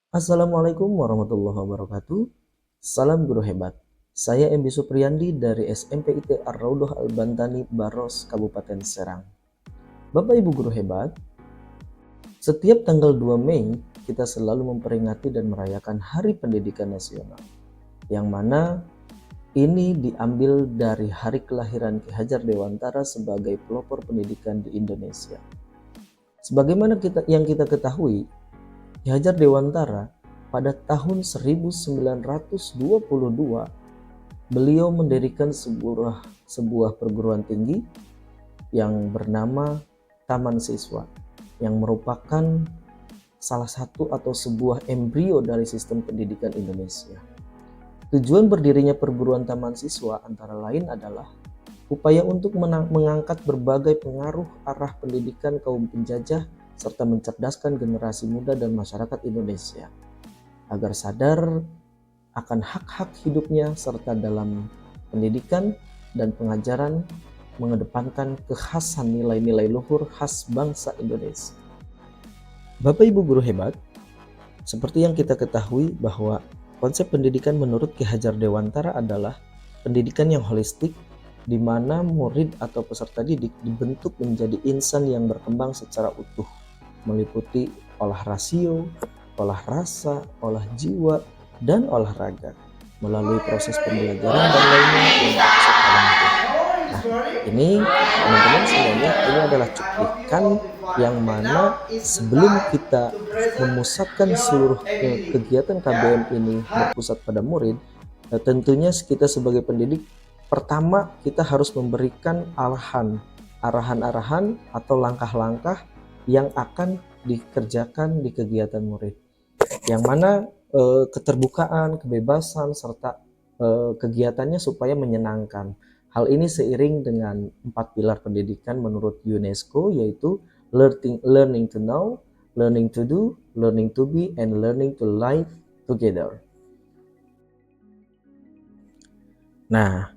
Assalamualaikum warahmatullahi wabarakatuh. Salam guru hebat. Saya MB Supriyandi dari SMPIT Ar-Raudhah Al-Bantani Baros, Kabupaten Serang. Bapak Ibu guru hebat, setiap tanggal 2 Mei kita selalu memperingati dan merayakan Hari Pendidikan Nasional, yang mana ini diambil dari hari kelahiran Ki Hajar Dewantara sebagai pelopor pendidikan di Indonesia. Sebagaimana yang kita ketahui, Ki Hajar Dewantara pada tahun 1922 beliau mendirikan sebuah perguruan tinggi yang bernama Taman Siswa, yang merupakan salah satu atau sebuah embrio dari sistem pendidikan Indonesia. Tujuan berdirinya perguruan Taman Siswa antara lain adalah upaya untuk mengangkat berbagai pengaruh arah pendidikan kaum penjajah serta mencerdaskan generasi muda dan masyarakat Indonesia agar sadar akan hak-hak hidupnya serta dalam pendidikan dan pengajaran mengedepankan kekhasan nilai-nilai luhur khas bangsa Indonesia. Bapak Ibu guru hebat, seperti yang kita ketahui bahwa konsep pendidikan menurut Ki Hajar Dewantara adalah pendidikan yang holistik, di mana murid atau peserta didik dibentuk menjadi insan yang berkembang secara utuh, meliputi olah rasio, olah rasa, olah jiwa, dan olahraga melalui proses pembelajaran dan lainnya yang dimaksud dalam itu. Nah, ini teman-teman semuanya, ini adalah cuplikan yang mana sebelum kita memusatkan seluruh kegiatan KBM ini berpusat pada murid, tentunya kita sebagai pendidik pertama kita harus memberikan arahan-arahan atau langkah-langkah yang akan dikerjakan di kegiatan murid, yang mana keterbukaan, kebebasan, serta kegiatannya supaya menyenangkan. Hal ini seiring dengan 4 pilar pendidikan menurut UNESCO, yaitu learning to know, learning to do, learning to be, and learning to live together. Nah,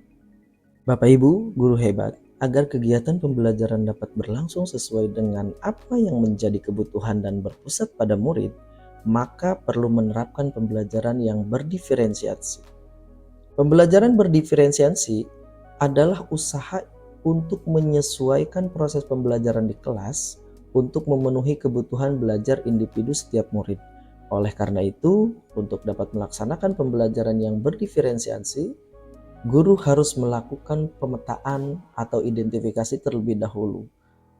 Bapak Ibu guru hebat, agar kegiatan pembelajaran dapat berlangsung sesuai dengan apa yang menjadi kebutuhan dan berpusat pada murid, maka perlu menerapkan pembelajaran yang berdiferensiasi. Pembelajaran berdiferensiasi adalah usaha untuk menyesuaikan proses pembelajaran di kelas untuk memenuhi kebutuhan belajar individu setiap murid. Oleh karena itu, untuk dapat melaksanakan pembelajaran yang berdiferensiasi, guru harus melakukan pemetaan atau identifikasi terlebih dahulu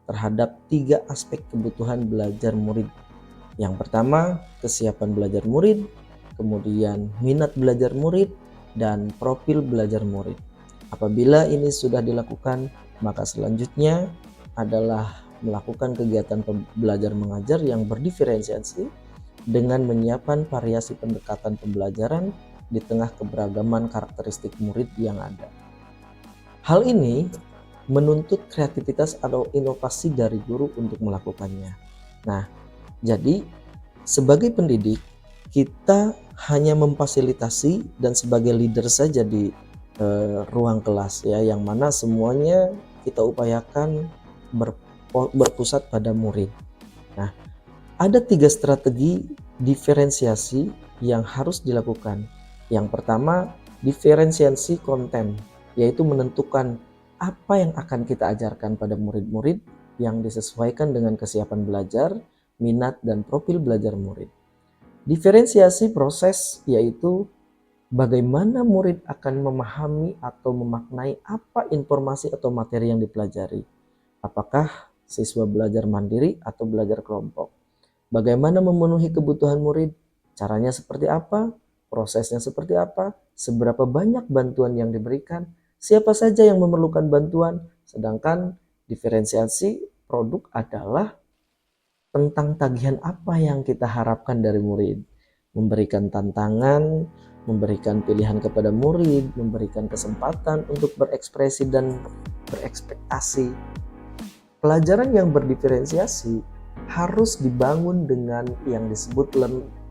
terhadap 3 aspek kebutuhan belajar murid. Yang pertama, kesiapan belajar murid, kemudian minat belajar murid, dan profil belajar murid. Apabila ini sudah dilakukan, maka selanjutnya adalah melakukan kegiatan belajar mengajar yang berdiferensiasi dengan menyiapkan variasi pendekatan pembelajaran di tengah keberagaman karakteristik murid yang ada. Hal ini menuntut kreativitas atau inovasi dari guru untuk melakukannya. Nah, jadi sebagai pendidik kita hanya memfasilitasi dan sebagai leader saja di ruang kelas ya, yang mana semuanya kita upayakan berpusat pada murid. Nah, ada 3 strategi diferensiasi yang harus dilakukan. Yang pertama, diferensiasi konten, yaitu menentukan apa yang akan kita ajarkan pada murid-murid yang disesuaikan dengan kesiapan belajar, minat, dan profil belajar murid. Diferensiasi proses yaitu bagaimana murid akan memahami atau memaknai apa informasi atau materi yang dipelajari. Apakah siswa belajar mandiri atau belajar kelompok? Bagaimana memenuhi kebutuhan murid? Caranya seperti apa? Prosesnya seperti apa? Seberapa banyak bantuan yang diberikan? Siapa saja yang memerlukan bantuan? Sedangkan diferensiasi produk adalah tentang tagihan apa yang kita harapkan dari murid, memberikan tantangan, memberikan pilihan kepada murid, memberikan kesempatan untuk berekspresi dan berekspektasi. Pelajaran yang berdiferensiasi harus dibangun dengan yang disebut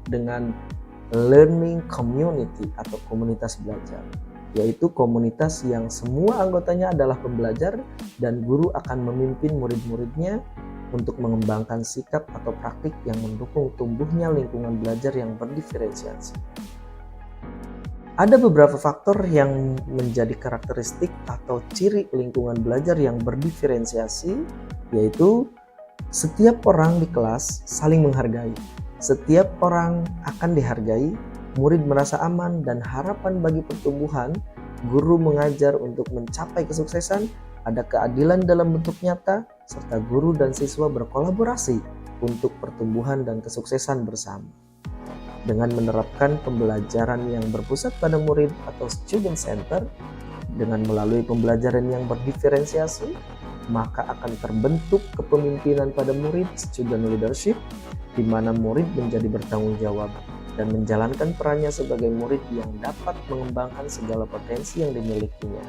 dengan learning community atau komunitas belajar, yaitu komunitas yang semua anggotanya adalah pembelajar dan guru akan memimpin murid-muridnya untuk mengembangkan sikap atau praktik yang mendukung tumbuhnya lingkungan belajar yang berdiferensiasi. Ada beberapa faktor yang menjadi karakteristik atau ciri lingkungan belajar yang berdiferensiasi, yaitu setiap orang di kelas saling menghargai. Setiap orang akan dihargai, murid merasa aman dan harapan bagi pertumbuhan, guru mengajar untuk mencapai kesuksesan, ada keadilan dalam bentuk nyata, serta guru dan siswa berkolaborasi untuk pertumbuhan dan kesuksesan bersama. Dengan menerapkan pembelajaran yang berpusat pada murid atau student center, dengan melalui pembelajaran yang berdiferensiasi, maka akan terbentuk kepemimpinan pada murid, student leadership, di mana murid menjadi bertanggung jawab dan menjalankan perannya sebagai murid yang dapat mengembangkan segala potensi yang dimilikinya,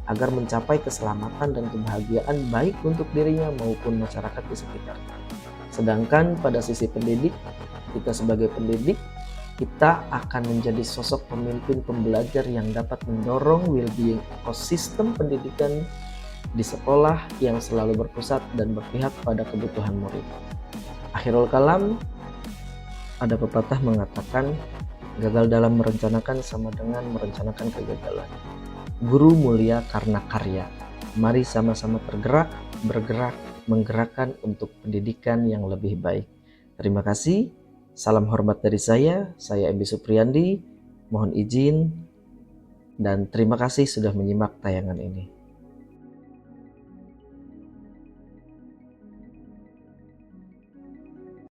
agar mencapai keselamatan dan kebahagiaan baik untuk dirinya maupun masyarakat di sekitarnya. Sedangkan pada sisi pendidik, kita sebagai pendidik, kita akan menjadi sosok pemimpin pembelajar yang dapat mendorong well-being ekosistem pendidikan di sekolah yang selalu berpusat dan berpihak pada kebutuhan murid. Akhirul kalam, ada pepatah mengatakan, gagal dalam merencanakan sama dengan merencanakan kegagalan. Guru mulia karena karya. Mari sama-sama bergerak, menggerakkan untuk pendidikan yang lebih baik. Terima kasih. Salam hormat dari saya Ebi Supriyandi. Mohon izin dan terima kasih sudah menyimak tayangan ini.